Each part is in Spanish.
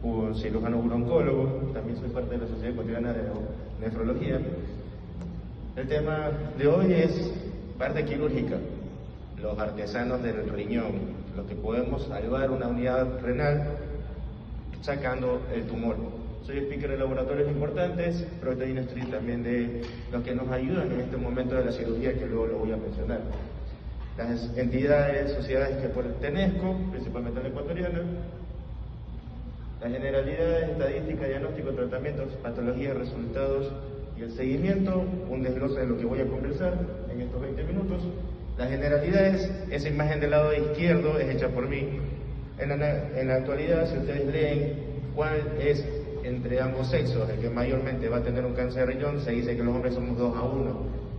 un cirujano uroncólogo, también soy parte de la Sociedad Ecuatoriana de Nefrología. El tema de hoy es parte quirúrgica, los artesanos del riñón, los que podemos salvar una unidad renal sacando el tumor. Soy speaker de laboratorios importantes, pero estoy también de los que nos ayudan en este momento de la cirugía, que luego lo voy a mencionar. Las entidades, sociedades que pertenezco, principalmente la ecuatoriana, las generalidades, estadística, diagnóstico, tratamientos, patologías, resultados y el seguimiento, un desglose de lo que voy a conversar en estos 20 minutos. Las generalidades, esa imagen del lado izquierdo es hecha por mí. En la actualidad, si ustedes leen cuál es entre ambos sexos el que mayormente va a tener un cáncer de riñón, se dice que los hombres somos 2-1,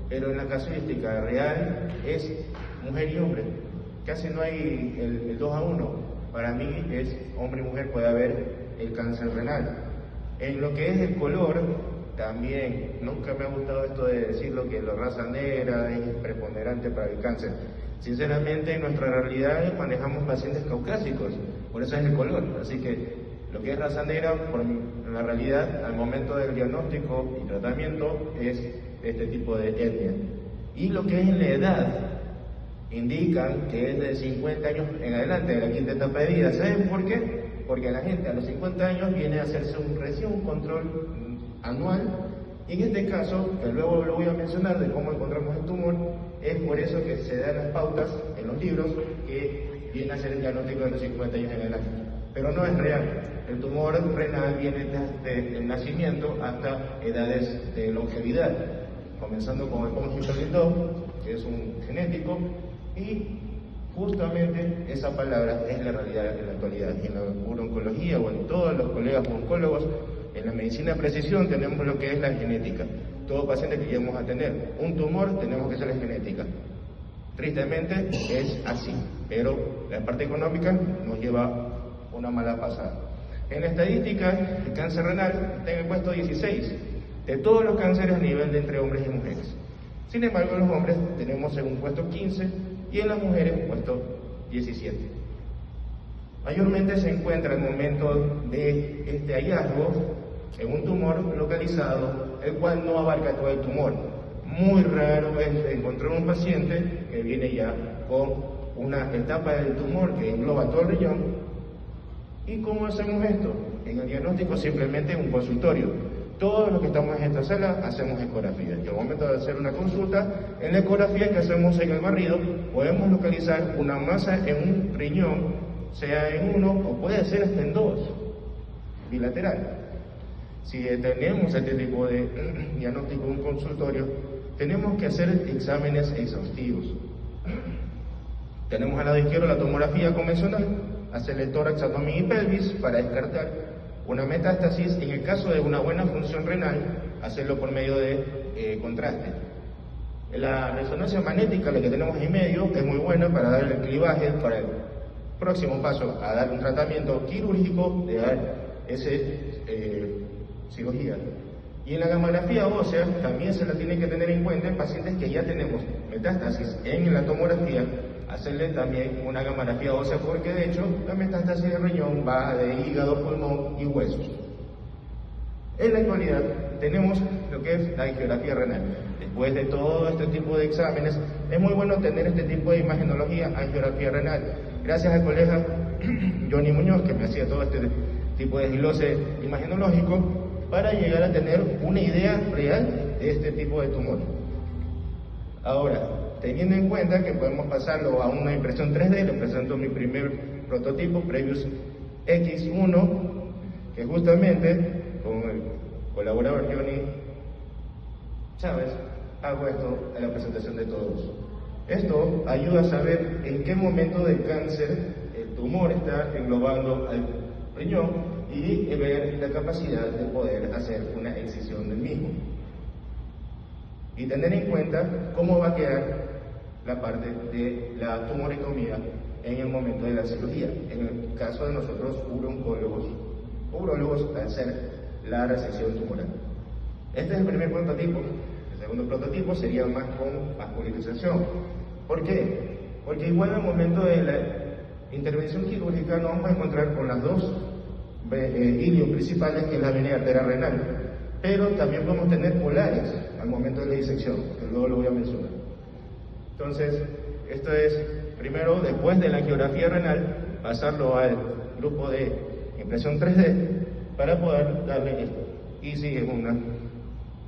pero en la casuística real es mujer y hombre, casi no hay el 2-1, para mí es hombre y mujer puede haber el cáncer renal. En lo que es el color, también, nunca me ha gustado esto de decirlo que la raza negra es preponderante para el cáncer. Sinceramente, en nuestra realidad manejamos pacientes caucásicos, por eso es el color. Así que lo que es raza negra, por la realidad, al momento del diagnóstico y tratamiento, es este tipo de etnia. Y lo que es en la edad, indican que es de 50 años en adelante, de la quinta etapa de vida. ¿Saben por qué? Porque la gente a los 50 años viene a hacerse recién un control anual, y en este caso, que luego lo voy a mencionar de cómo encontramos el tumor, es por eso que se dan las pautas en los libros que viene a ser el diagnóstico de los 50 años en adelante. Pero no es real. El tumor renal viene desde el nacimiento hasta edades de longevidad, comenzando con el congénito Lindau, que es un genético, y justamente esa palabra es la realidad en la actualidad. En la uroncología o en todos los colegas oncólogos, en la medicina de precisión tenemos lo que es la genética. Todo paciente que lleguemos a tener un tumor tenemos que hacer la genética. Tristemente es así, pero la parte económica nos lleva una mala pasada. En la estadística, el cáncer renal está en el puesto 16 de todos los cánceres a nivel de entre hombres y mujeres. Sin embargo, los hombres tenemos en un puesto 15 y en las mujeres puesto 17. Mayormente se encuentra al momento de este hallazgo en un tumor localizado, el cual no abarca todo el tumor. Muy raro es encontrar un paciente que viene ya con una etapa del tumor que engloba todo el riñón. ¿Y cómo hacemos esto? En el diagnóstico simplemente en un consultorio. Todos los que estamos en esta sala hacemos ecografía. Y al momento de hacer una consulta, en la ecografía que hacemos en el barrido, podemos localizar una masa en un riñón, sea en uno o puede ser hasta en dos, bilateral. Si tenemos este tipo de diagnóstico en un consultorio, tenemos que hacer exámenes exhaustivos. Tenemos al lado izquierdo la tomografía convencional, hacerle tórax, abdomen y pelvis para descartar una metástasis. En el caso de una buena función renal, hacerlo por medio de contraste. La resonancia magnética, la que tenemos en medio, es muy buena para dar el clivaje, para el próximo paso a dar un tratamiento quirúrgico, de dar cirugía. Y en la gamografía ósea también se la tiene que tener en cuenta en pacientes que ya tenemos metástasis en la tomografía, hacerle también una gamografía ósea, porque de hecho la metástasis de riñón va de hígado, pulmón y huesos. En la actualidad tenemos lo que es la angiografía renal. Después de todo este tipo de exámenes, es muy bueno tener este tipo de imagenología, angiografía renal. Gracias al colega Johnny Muñoz, que me hacía todo este tipo de desglose imagenológico, para llegar a tener una idea real de este tipo de tumor. Ahora, teniendo en cuenta que podemos pasarlo a una impresión 3D, les presento mi primer prototipo, Previous X1, que justamente con el colaborador Johnny Chávez hago esto en la presentación de todos. Esto ayuda a saber en qué momento del cáncer el tumor está englobando al riñón y ver la capacidad de poder hacer una excisión del mismo. Y tener en cuenta cómo va a quedar la parte de la tumorectomía en el momento de la cirugía. En el caso de nosotros, urólogos, al hacer la resección tumoral. Este es el primer prototipo. El segundo prototipo sería más con vascularización. ¿Por qué? Porque igual al momento de la intervención quirúrgica nos vamos a encontrar con las dos ilios principales, que es la avenida arteria renal, pero también podemos tener polares al momento de la disección, que luego lo voy a mencionar. Entonces, esto es, primero, después de la angiografía renal, pasarlo al grupo de impresión 3D para poder darle esto. Y sí, es una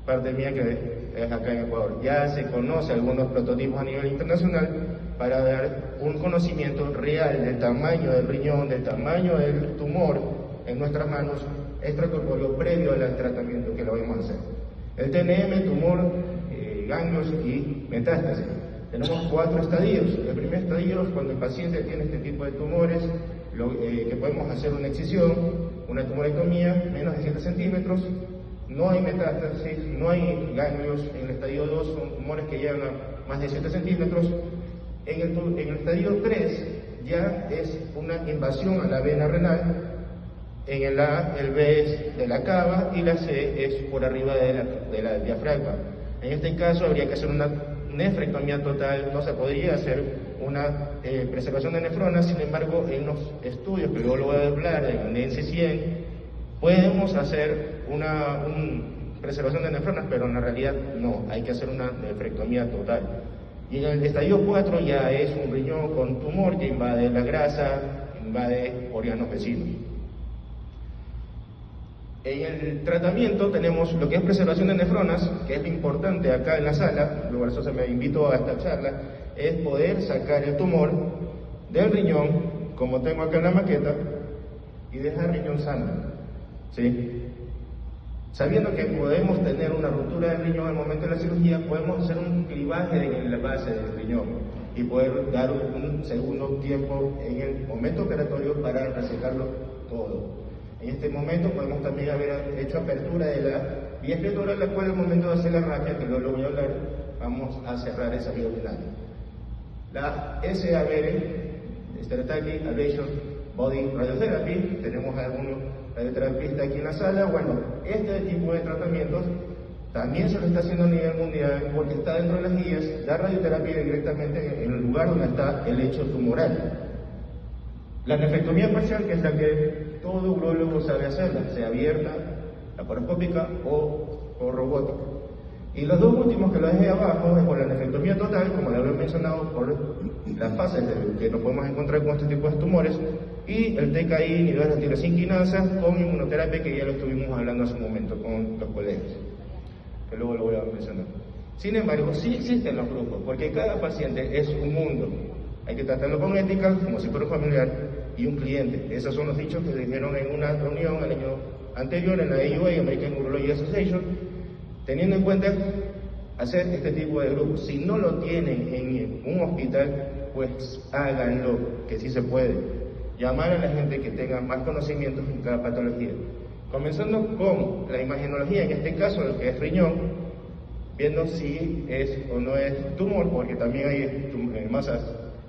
parte mía que es acá en Ecuador. Ya se conoce algunos prototipos a nivel internacional para dar un conocimiento real del tamaño del riñón, del tamaño del tumor en nuestras manos extracorpóreo previo al tratamiento que lo vamos a hacer. El TNM, tumor, ganglios y metástasis. Tenemos 4 estadios. El primer estadio es cuando el paciente tiene este tipo de tumores, que podemos hacer una excisión, una tumorectomía, menos de 7 centímetros, no hay metástasis, no hay ganglios. En el estadio 2 son tumores que llegan a más de 7 centímetros. En el estadio 3 ya es una invasión a la vena renal. En el A, el B es de la cava y la C es por arriba de la diafragma. En este caso habría que hacer una nefrectomía total, no se podría hacer una preservación de nefronas. Sin embargo, en los estudios que luego lo voy a hablar, en NC100, podemos hacer una preservación de nefronas, pero en la realidad no, hay que hacer una nefrectomía total. Y en el estadio 4 ya es un riñón con tumor que invade la grasa, invade órganos vecinos. En el tratamiento tenemos lo que es preservación de nefronas, que es lo importante acá en la sala, por eso se me invitó a esta charla, es poder sacar el tumor del riñón, como tengo acá en la maqueta, y dejar el riñón sano, ¿sí? Sabiendo que podemos tener una ruptura del riñón al momento de la cirugía, podemos hacer un clivaje en la base del riñón y poder dar un segundo tiempo en el momento operatorio para resecarlo todo. En este momento podemos también haber hecho apertura de la vía excretora, en la cual al momento de hacer la raquia, que luego lo voy a hablar, vamos a cerrar esa vía urinaria. La SABR, Stereotactic Ablation Body Radiotherapy, tenemos algunos radioterapistas aquí en la sala. Bueno, este tipo de tratamientos también se lo está haciendo a nivel mundial porque está dentro de las guías, la radioterapia directamente en el lugar donde está el hecho tumoral. La nefrectomía parcial, que es la que todo urólogo sabe hacerla, sea abierta, laparoscópica o robótica. Y los dos últimos que lo dejé abajo es por la nefrectomía total, como lo había mencionado, por las fases que nos podemos encontrar con este tipo de tumores, y el TKI, niveles de tirosinquinasa, con inmunoterapia, que ya lo estuvimos hablando hace un momento con los colegas, que luego lo voy a mencionar. Sin embargo, sí existen los grupos, porque cada paciente es un mundo. Hay que tratarlo con ética, como si fuera un familiar y un cliente. Esos son los dichos que se dijeron en una reunión el año anterior en la AUA, American Urology Association, teniendo en cuenta hacer este tipo de grupos. Si no lo tienen en un hospital, pues háganlo, que sí se puede. Llamar a la gente que tenga más conocimientos en cada patología. Comenzando con la imagenología, en este caso, el que es riñón, viendo si es o no es tumor, porque también hay masas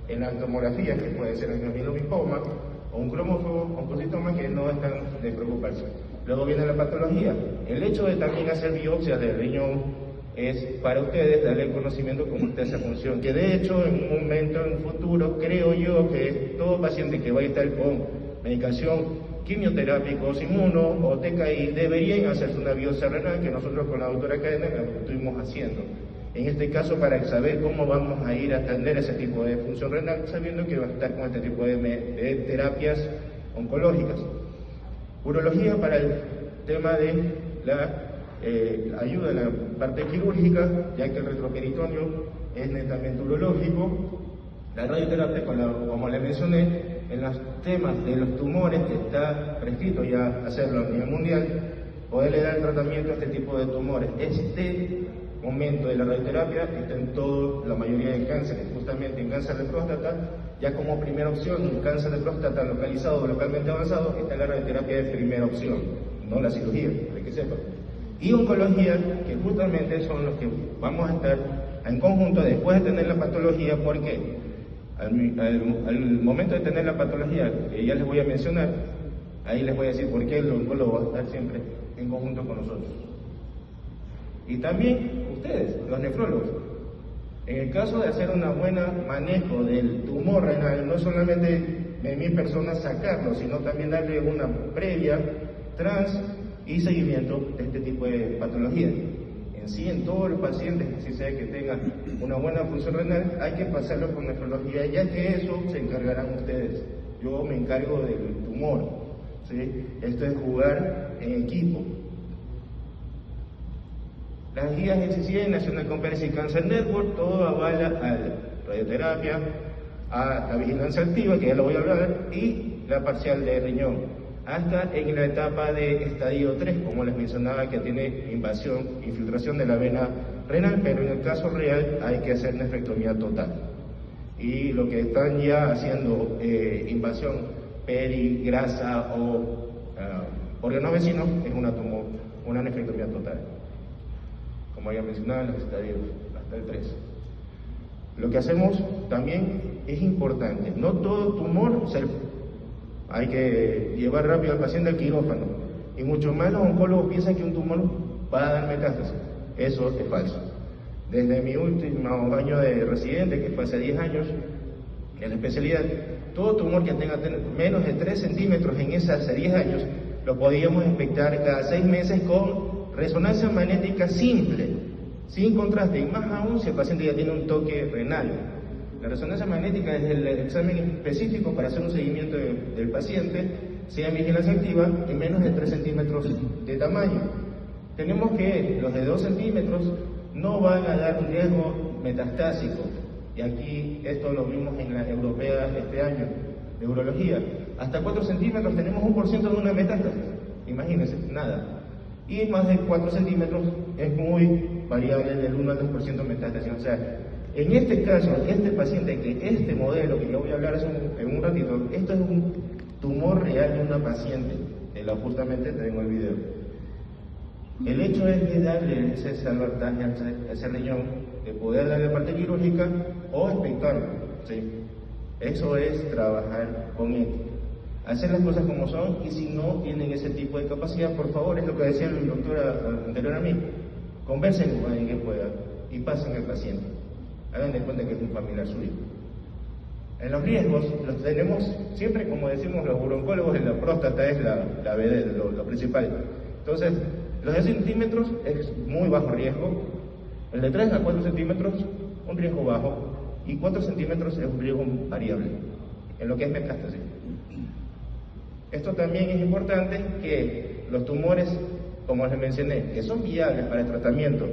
en la tomografía, que puede ser el mieloblastoma o un cromófobo o un cositoma, que no están de preocuparse. Luego viene la patología. El hecho de también hacer biopsias del riñón es para ustedes darle el conocimiento cómo está esa función, que de hecho en un momento, en un futuro, creo yo que todo paciente que vaya a estar con medicación quimioterápicos, inmuno o TKI, deberían hacerse una biopsia renal, que nosotros con la doctora Cadena lo estuvimos haciendo. En este caso, para saber cómo vamos a ir a atender ese tipo de función renal, sabiendo que va a estar con este tipo de terapias oncológicas. Urología para el tema de la ayuda en la parte quirúrgica, ya que el retroperitoneo es netamente urológico. La radioterapia, como le mencioné, en los temas de los tumores, que está prescrito ya hacerlo a nivel mundial, poderle dar tratamiento a este tipo de tumores. Este momento de la radioterapia está en la mayoría de cánceres, justamente en cáncer de próstata, ya como primera opción, en cáncer de próstata localizado o localmente avanzado, está la radioterapia de primera opción, no la cirugía, para que sepan. Y oncología, que justamente son los que vamos a estar en conjunto después de tener la patología, porque al momento de tener la patología, que ya les voy a mencionar, ahí les voy a decir por qué el oncólogo va a estar siempre en conjunto con nosotros. Y también ustedes, los nefrólogos. En el caso de hacer un buen manejo del tumor renal, no solamente en mi persona sacarlo, sino también darle una previa, trans y seguimiento de este tipo de patologías. En sí, en todos los pacientes, si sea que tengan una buena función renal, hay que pasarlo por nefrología, ya que eso se encargarán ustedes. Yo me encargo del tumor, ¿sí? Esto es jugar en equipo. Las guías NCCN, National Comprehensive Cancer Network, todo avala a la radioterapia, a la vigilancia activa, que ya lo voy a hablar, y la parcial de riñón, hasta en la etapa de estadio 3, como les mencionaba, que tiene invasión, infiltración de la vena renal, pero en el caso real hay que hacer nefrectomía total. Y lo que están ya haciendo invasión perigrasa o órganos vecinos es una nefrectomía total, como ya mencionaba, en los estadios hasta el 3. Lo que hacemos también es importante, no todo tumor hay que llevar rápido al paciente al quirófano, y mucho más los oncólogos piensan que un tumor va a dar metástasis. Eso es falso. Desde mi último año de residente, que fue hace 10 años, en la especialidad, todo tumor que tenga menos de 3 centímetros en esos hace 10 años, lo podíamos inspectar cada 6 meses con resonancia magnética simple, sin contraste, y más aún si el paciente ya tiene un toque renal. La resonancia magnética es el examen específico para hacer un seguimiento del paciente, sea en vigilancia activa, en menos de 3 centímetros de tamaño. Tenemos que los de 2 centímetros no van a dar un riesgo metastásico, y aquí esto lo vimos en la europea este año, de urología. Hasta 4 centímetros tenemos 1% de una metástasis, imagínense, nada. Y más de 4 centímetros es muy variable, del 1 al 2% metástasis. O sea, en este caso, este paciente, que este modelo que yo voy a hablar en un ratito, esto es un tumor real de una paciente, justamente tengo el video. El hecho es de darle ese salvataje a ese riñón, de poder darle parte quirúrgica o expectarlo, ¿sí? Eso es trabajar con él, hacer las cosas como son, y si no tienen ese tipo de capacidad, por favor, es lo que decía el doctor anterior a mí, conversen con alguien que pueda y pasen al paciente. Hagan de cuenta que es un familiar suyo. En los riesgos los tenemos siempre, como decimos los urologólogos, en la próstata es la BD, lo principal. Entonces, los de centímetros es muy bajo riesgo, el de 3 a 4 centímetros un riesgo bajo, y 4 centímetros es un riesgo variable en lo que es metástasis. Esto también es importante, que los tumores, como les mencioné, que son viables para el tratamiento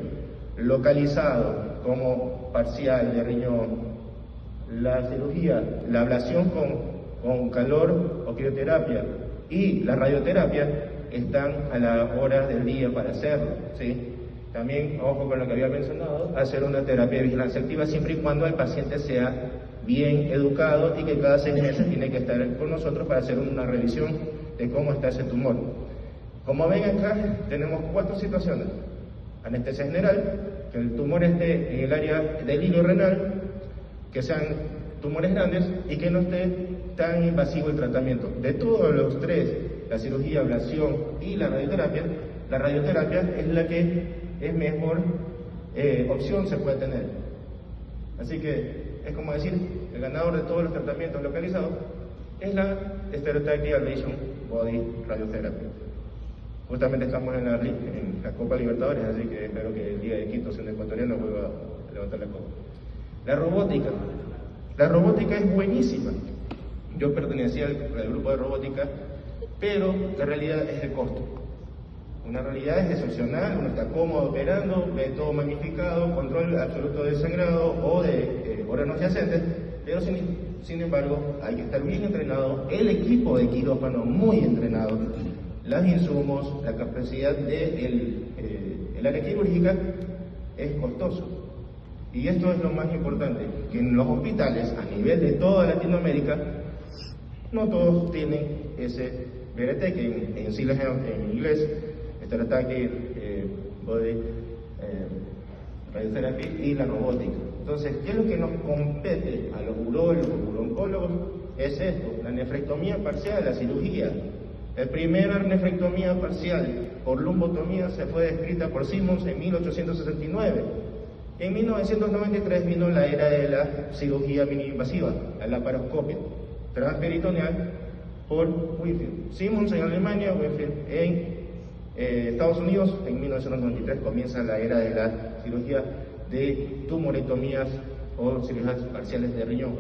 localizado, como parcial de riñón, la cirugía, la ablación con calor o crioterapia y la radioterapia, están a la hora del día para hacerlo, ¿sí? También, ojo con lo que había mencionado, hacer una terapia de vigilancia activa siempre y cuando el paciente sea bien educado, y que cada 6 meses tiene que estar con nosotros para hacer una revisión de cómo está ese tumor. Como ven acá, tenemos 4 situaciones. Anestesia general, que el tumor esté en el área del hilo renal, que sean tumores grandes y que no esté tan invasivo el tratamiento. De todos los 3, la cirugía, ablación y la radioterapia es la que es mejor opción se puede tener. Así que es como decir, el ganador de todos los tratamientos localizados es la Stereotactic Ablation Body Radiotherapy. Justamente estamos en la Copa Libertadores, así que espero que el día de Quito, siendo ecuatoriano, vuelva a levantar la copa. La robótica. La robótica es buenísima. Yo pertenecía al grupo de robótica, pero la realidad es el costo. Una realidad es excepcional, uno está cómodo operando, ve todo magnificado, control absoluto de sangrado o de órganos adyacentes, pero sin embargo hay que estar bien entrenado, el equipo de quirófano muy entrenado, los insumos, la capacidad del área quirúrgica es costoso. Y esto es lo más importante, que en los hospitales a nivel de toda Latinoamérica no todos tienen ese BRT, que en siglas en inglés, Stereotactic Body Radiotherapy, y la robótica. Entonces, ¿qué es lo que nos compete a los urólogos, urooncólogos? Es esto, la nefrectomía parcial, la cirugía. La primera nefrectomía parcial por lumbotomía se fue descrita por Simmons en 1869. En 1993 vino la era de la cirugía mini-invasiva, la laparoscopia. transperitoneal por Whitfield. Simmons en Alemania, Whitfield en Estados Unidos. En 1993 comienza la era de la cirugía de tumorectomías o cirugías parciales de riñón.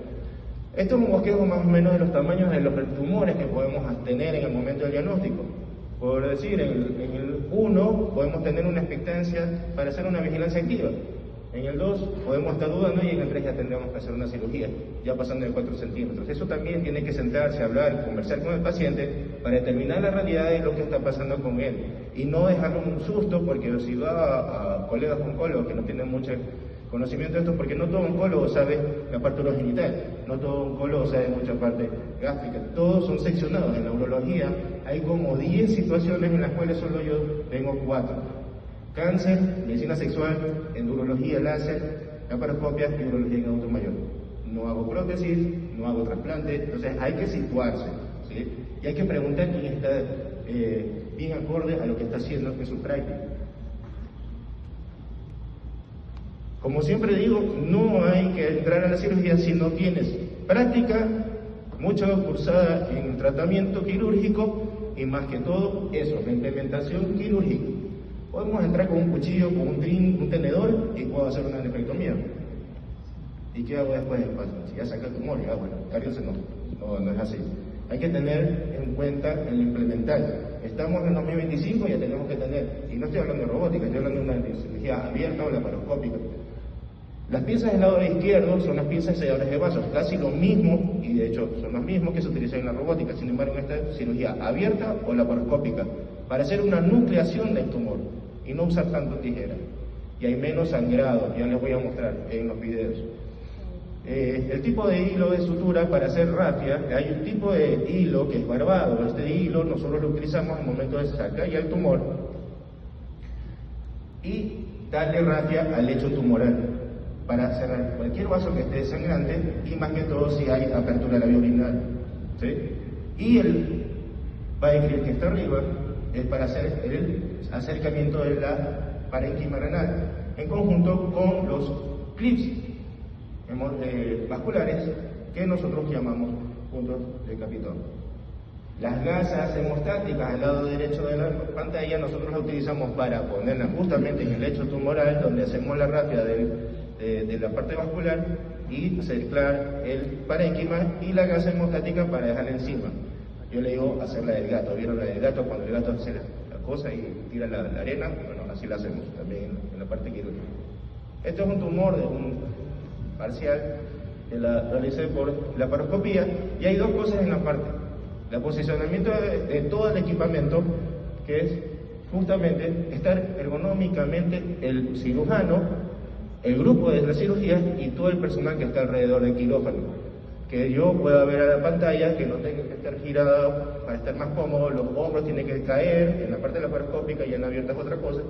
Esto es un bosquejo más o menos de los tamaños de los tumores que podemos tener en el momento del diagnóstico. Por decir, en el 1 podemos tener una expectancia para hacer una vigilancia activa. En el 2 podemos estar dudando y en el 3 ya tendremos que hacer una cirugía, ya pasando de 4 centímetros. Eso también tiene que sentarse, hablar, conversar con el paciente para determinar la realidad de lo que está pasando con él. Y no dejarlo un susto, porque si va a colegas oncólogos que no tienen mucho conocimiento de esto, porque no todo oncólogo sabe la parte urogenital, no todo oncólogo sabe mucha parte gástrica, todos son seccionados. En la urología hay como 10 situaciones en las cuales solo yo tengo 4. Cáncer, medicina sexual, endurología, láser, laparoscopia y urología en adulto mayor. No hago prótesis, no hago trasplante, entonces hay que situarse, ¿sí? Y hay que preguntar quién está bien acorde a lo que está haciendo en su práctica. Como siempre digo, no hay que entrar a la cirugía si no tienes práctica, mucha cursada en tratamiento quirúrgico y más que todo eso, la implementación quirúrgica. Podemos entrar con un cuchillo, con un tenedor y puedo hacer una nefrectomía. ¿Y qué hago después del paciente? Si ya saqué el tumor, ya bueno, cállese no es así. Hay que tener en cuenta el implementar. Estamos en 2025 y ya tenemos que tener, y no estoy hablando de robótica, estoy hablando de una cirugía abierta o laparoscópica. Las piezas del lado izquierdo son las piezas selladoras de vasos, casi lo mismo, y de hecho son los mismos que se utilizan en la robótica. Sin embargo, en esta cirugía abierta o laparoscópica, para hacer una nucleación del tumor y no usar tanto tijera. Y hay menos sangrado, ya les voy a mostrar en los videos. El tipo de hilo de sutura para hacer rafia, hay un tipo de hilo que es barbado. Este hilo nosotros lo utilizamos en el momento de sacar ya el tumor y darle rafia al lecho tumoral para cerrar cualquier vaso que esté sangrante y más que todo si hay apertura de la vía urinaria, ¿sí? Y el bifield que está arriba es para hacer el acercamiento de la parénquima renal en conjunto con los clips vasculares que nosotros llamamos puntos de Capitón. Las gasas hemostáticas al lado derecho de la pantalla nosotros las utilizamos para ponerlas justamente en el lecho tumoral donde hacemos la rafia de la parte vascular y cerclar el parénquima, y la gasa hemostática para dejarla encima. Yo le digo hacer la del gato. ¿Vieron la del gato? Cuando el gato hace la cosa y tira la arena, bueno, así la hacemos también en la parte quirúrgica. Esto es un tumor de un parcial que la realicé por laparoscopía, y hay dos cosas en la parte: el posicionamiento de todo el equipamiento, que es justamente estar ergonómicamente el cirujano, el grupo de la cirugía y todo el personal que está alrededor del quirófano, que yo pueda ver a la pantalla, que no tenga que estar girado para estar más cómodo, los hombros tienen que caer en la parte laparoscópica y en la abierta es otra cosa,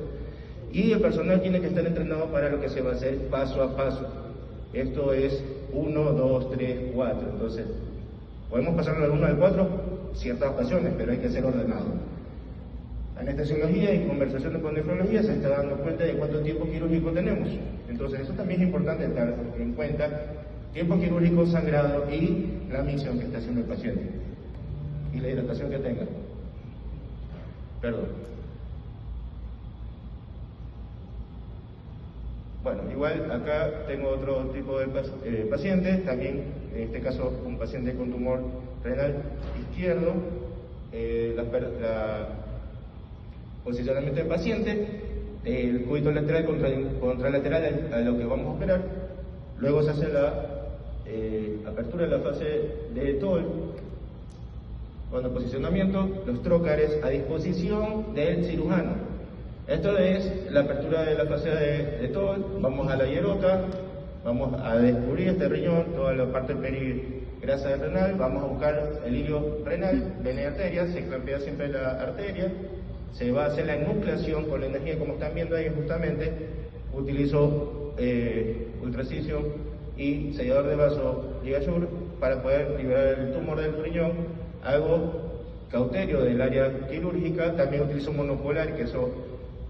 y el personal tiene que estar entrenado para lo que se va a hacer paso a paso. Esto es 1, 2, 3, 4, entonces podemos pasarlo del 1 al 4 ciertas ocasiones, pero hay que ser ordenado. Anestesiología y conversaciones con nefrología se está dando cuenta de cuánto tiempo quirúrgico tenemos. Entonces eso también es importante tener en cuenta: tiempo quirúrgico, sangrado y la misión que está haciendo el paciente y la hidratación que tenga. Perdón. Bueno, igual acá tengo otro tipo de paciente, también en este caso un paciente con tumor renal izquierdo. Posicionamiento del paciente, el cúbito lateral contralateral a lo que vamos a operar. Luego se hace la apertura de la fase de TOL. Con el posicionamiento, los trócares a disposición del cirujano. Esto es la apertura de la fase de TOL. Vamos a la hierota, vamos a descubrir este riñón, toda la parte perigrasa del renal, vamos a buscar el hilo renal, vena y arteria, se clampea siempre la arteria. Se va a hacer la enucleación con la energía, como están viendo ahí justamente. Utilizo ultracisión y sellador de vaso ligayur para poder liberar el tumor del riñón. Hago cauterio del área quirúrgica, también utilizo monopolar, que eso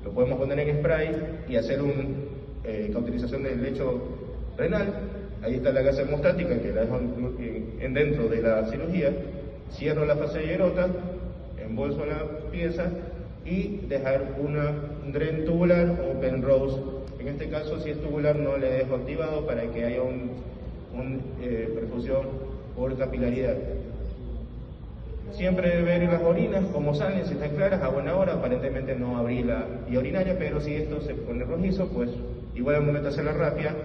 lo podemos poner en spray y hacer una cauterización del lecho renal. ahí está la gasa hemostática que la dejo dentro de la cirugía, cierro la fase de hierota, embolso la pieza y dejar un dren tubular o Penrose. En este caso, si es tubular, no le dejo activado para que haya una perfusión por capilaridad. Siempre ver las orinas, cómo salen, si están claras, a buena hora. Aparentemente no abrí la vía urinaria, pero si esto se pone rojizo, pues igual al momento de hacer la rapia,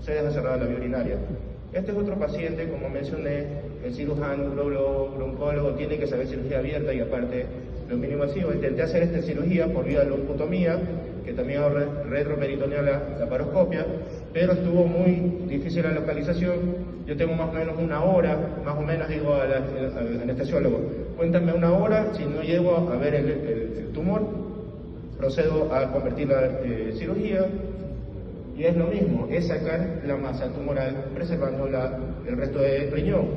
se deja cerrada la vía urinaria. Este es otro paciente, como mencioné, el cirujano, el oncólogo tiene que saber cirugía abierta y aparte lo mínimo-invasivo. Intenté hacer esta cirugía por vía de leucotomía, que también hago retroperitoneal la paroscopia, pero estuvo muy difícil la localización. Yo tengo más o menos una hora, más o menos digo al anestesiólogo, cuéntame una hora, si no llego a ver el tumor, procedo a convertir la cirugía, y es lo mismo, es sacar la masa tumoral preservando el resto del riñón.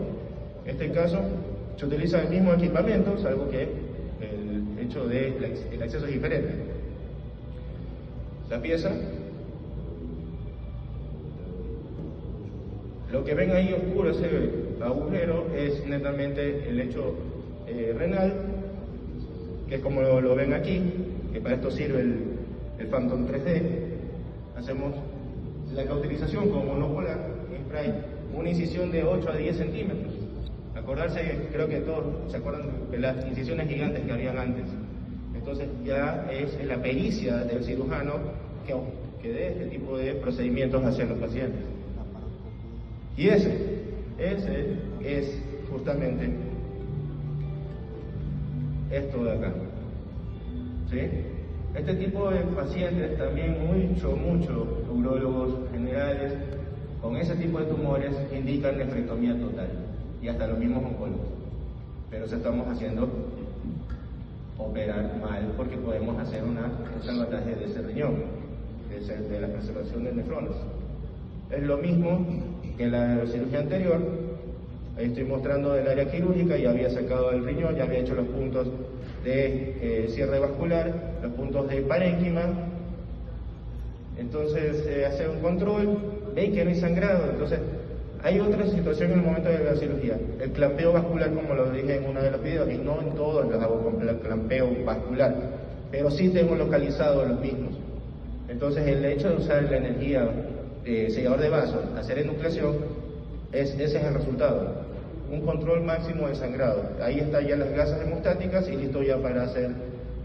En este caso, se utiliza el mismo equipamiento, salvo que el hecho del acceso es diferente. La pieza, lo que ven ahí oscuro, ese agujero, es netamente el lecho renal, que es como lo ven aquí, que para esto sirve el Phantom 3D. Hacemos la cauterización con monopolar en spray, una incisión de 8 a 10 centímetros. Acordarse, creo que todos se acuerdan de las incisiones gigantes que habían antes. Entonces ya es la pericia del cirujano que dé este tipo de procedimientos hacia los pacientes. Y ese es justamente esto de acá. ¿Sí? Este tipo de pacientes también muchos urólogos generales con ese tipo de tumores indican nefrectomía total y hasta los mismos oncólogos. Pero eso estamos haciendo operar mal porque podemos hacer un salvataje de ese riñón, de la preservación de nefrones. Es lo mismo que la cirugía anterior. Ahí estoy mostrando el área quirúrgica, ya había sacado el riñón, ya había hecho los puntos de cierre vascular, los puntos de parénquima. Entonces hace un control, ven que no hay sangrado. Entonces hay otra situación en el momento de la cirugía, el clampeo vascular, como lo dije en uno de los videos, y no en todos los hago con clampeo vascular, pero sí tengo localizado los mismos. Entonces el hecho de usar la energía de sellador de vasos, hacer enucleación, ese es el resultado. Un control máximo de sangrado. Ahí están ya las gasas hemostáticas y listo ya para hacer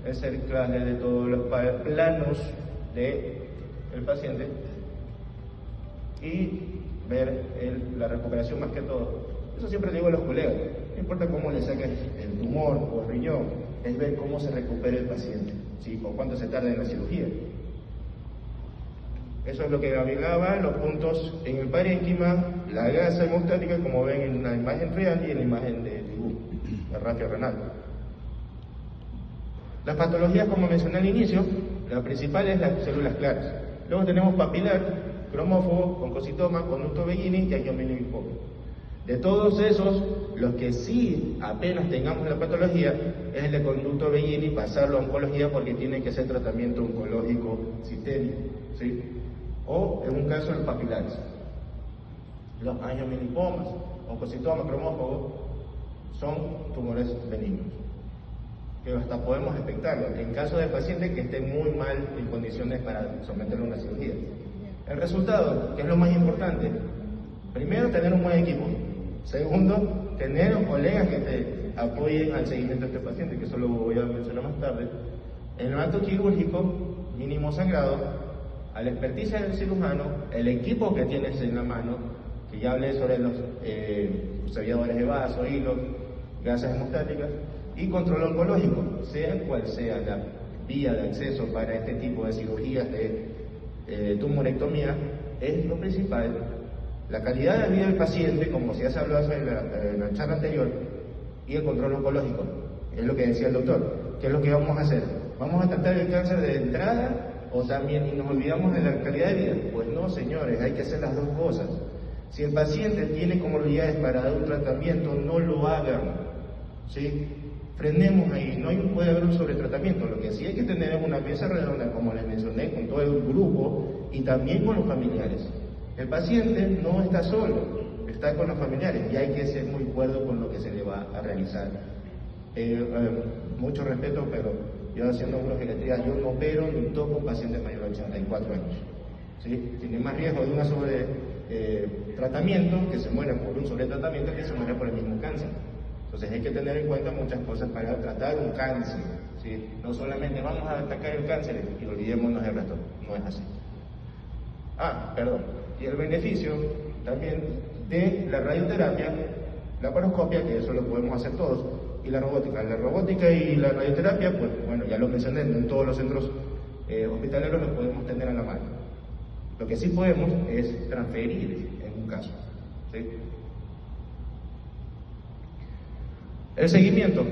el cerclaje de todos los planos del paciente y ver la recuperación más que todo. Eso siempre le digo a los colegas, no importa cómo le saques el tumor o el riñón, es ver cómo se recupera el paciente, ¿sí? O cuánto se tarda en la cirugía. Eso es lo que navegaba, los puntos en el parénquima, la gasa hemostática, como ven en la imagen real y en la imagen de dibujo, la rafia renal. Las patologías, como mencioné al inicio, la principal es las células claras. Luego tenemos papilar, cromófobo, oncocitoma, conducto Bellini y angiominilipoma. De todos esos, los que sí apenas tengamos la patología es el de conducto Bellini, pasarlo a oncología porque tiene que ser tratamiento oncológico sistémico, ¿sí? O en un caso los papilares. Los angiomilipomas, oncocitomas, cromófobos son tumores benignos, que hasta podemos detectarlo en caso de pacientes que estén muy mal en condiciones para someterlo a una cirugía. El resultado, que es lo más importante, primero tener un buen equipo, segundo, tener colegas que te apoyen al seguimiento de este paciente, que eso lo voy a mencionar más tarde. En el acto quirúrgico, mínimo sangrado, a la experticia del cirujano, el equipo que tienes en la mano, que ya hablé sobre los selladores de vaso, hilos, gasas hemostáticas, y control oncológico, sea cual sea la vía de acceso para este tipo de cirugías de tumorectomía, es lo principal. La calidad de vida del paciente, como se ha hablado en la charla anterior, y el control oncológico, es lo que decía el doctor. ¿Qué es lo que vamos a hacer? ¿Vamos a tratar el cáncer de entrada o también y nos olvidamos de la calidad de vida? Pues no, señores, hay que hacer las dos cosas. Si el paciente tiene comorbilidades para dar un tratamiento, no lo hagan, ¿sí? Frenemos ahí, no puede haber un sobretratamiento. Lo que sí hay que tener es una mesa redonda, como les mencioné, con todo el grupo y también con los familiares. El paciente no está solo, está con los familiares y hay que ser muy cuerdo con lo que se le va a realizar. Mucho respeto, pero yo haciendo urogeriatría, yo no opero ni toco pacientes mayores de 84 años. ¿Sí? Tiene más riesgo de una tratamiento, que se muera por un sobretratamiento, que se muera por el mismo cáncer. Entonces hay que tener en cuenta muchas cosas para tratar un cáncer. ¿Sí? No solamente vamos a atacar el cáncer y olvidémonos del resto, no es así. Y el beneficio también de la radioterapia, la laparoscopia, que eso lo podemos hacer todos, y la robótica. La robótica y la radioterapia, pues bueno, ya lo mencioné, en todos los centros hospitaleros lo podemos tener a la mano. Lo que sí podemos es transferir en un caso. ¿Sí? El seguimiento.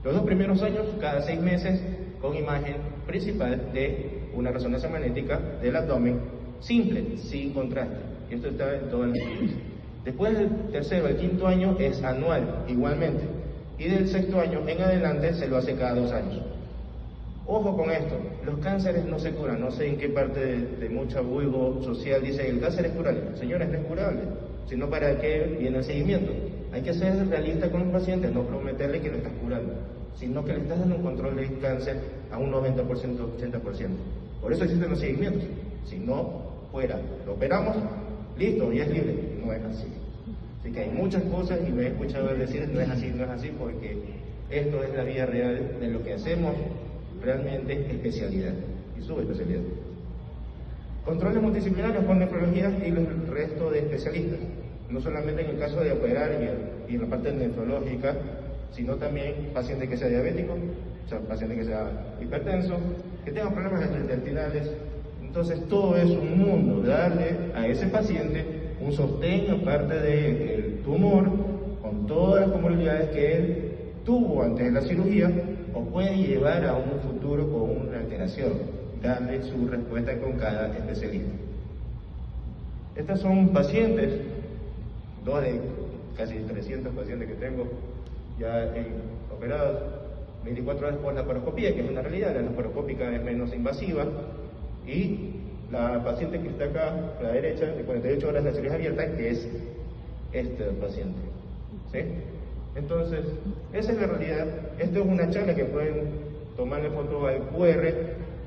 Los 2 primeros años, cada 6 meses, con imagen principal de una resonancia magnética del abdomen, simple, sin contraste. Y esto está en todas las estudios. Después del tercero al quinto año es anual, igualmente. Y del sexto año en adelante se lo hace cada 2 años. Ojo con esto, los cánceres no se curan. No sé en qué parte de mucho vulgo social dice el cáncer es curable. Señores, no es curable, sino para qué viene el seguimiento. Hay que ser realista con los pacientes, no prometerle que lo estás curando, sino que le estás dando un control del cáncer a un 90%, 80%. Por eso existen los seguimientos. Si no, fuera, lo operamos, listo, y es libre. No es así. Así que hay muchas cosas y me he escuchado decir no es así, porque esto es la vida real de lo que hacemos realmente especialidad y subespecialidad. Controles multidisciplinarios con nefrología y el resto de especialistas, no solamente en el caso de operar y en la parte nefrológica, sino también paciente que sea diabético, o sea, paciente que sea hipertenso, que tenga problemas gastrointestinales. Entonces todo es un mundo, darle a ese paciente un sostén aparte del tumor, con todas las comorbilidades que él tuvo antes de la cirugía, o puede llevar a un futuro con una alteración, darle su respuesta con cada especialista. Estos son pacientes, 2 de casi 300 pacientes que tengo ya operados, 24 horas por laparoscopía, que es una realidad. La laparoscópica es menos invasiva, y la paciente que está acá, a la derecha, de 48 horas de cirugía abierta, que es este paciente. ¿Sí? Entonces, esa es la realidad. Esto es una charla que pueden tomarle foto al QR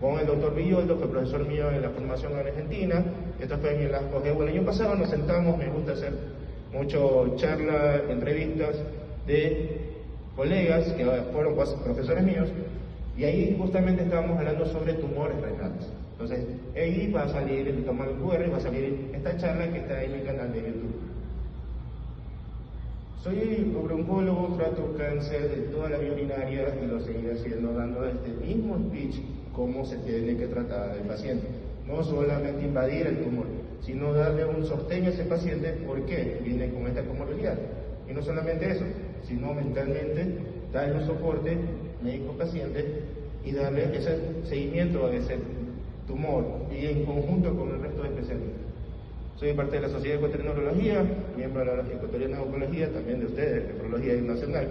con el doctor Villoldo, fue profesor mío en la formación en Argentina. Esto fue en las COGEU el año pasado. Nos sentamos, me gusta hacer mucho charla, entrevistas de colegas que fueron profesores míos, y ahí justamente estábamos hablando sobre tumores renales. Entonces, ahí va a salir, tomar el QR, va a salir esta charla que está en mi canal de YouTube. Soy urologo, trato cáncer de toda la vía urinaria y lo seguiré haciendo, dando este mismo speech cómo se tiene que tratar al paciente. No solamente invadir el tumor, sino darle un sostén a ese paciente porque viene con esta comorbilidad. Y no solamente eso, sino mentalmente darle un soporte médico-paciente y darle ese seguimiento a ese tumor y en conjunto con el resto de especialistas. Soy parte de la Sociedad Ecuatoriana de Urología, miembro de la Ecuatoriana de Oncología, también de ustedes, Nefrología Nacional.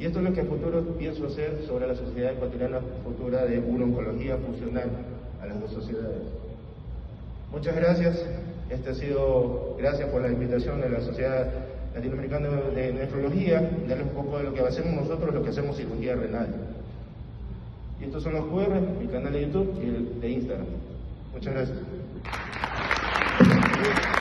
Y esto es lo que a futuro pienso hacer sobre la Sociedad Ecuatoriana Futura de Urooncología funcional a las 2 sociedades. Muchas gracias. Gracias por la invitación de la Sociedad Latinoamericana de Nefrología, darles un poco de lo que hacemos nosotros, lo que hacemos cirugía renal. Y estos son los QR, mi canal de YouTube y el de Instagram. Muchas gracias.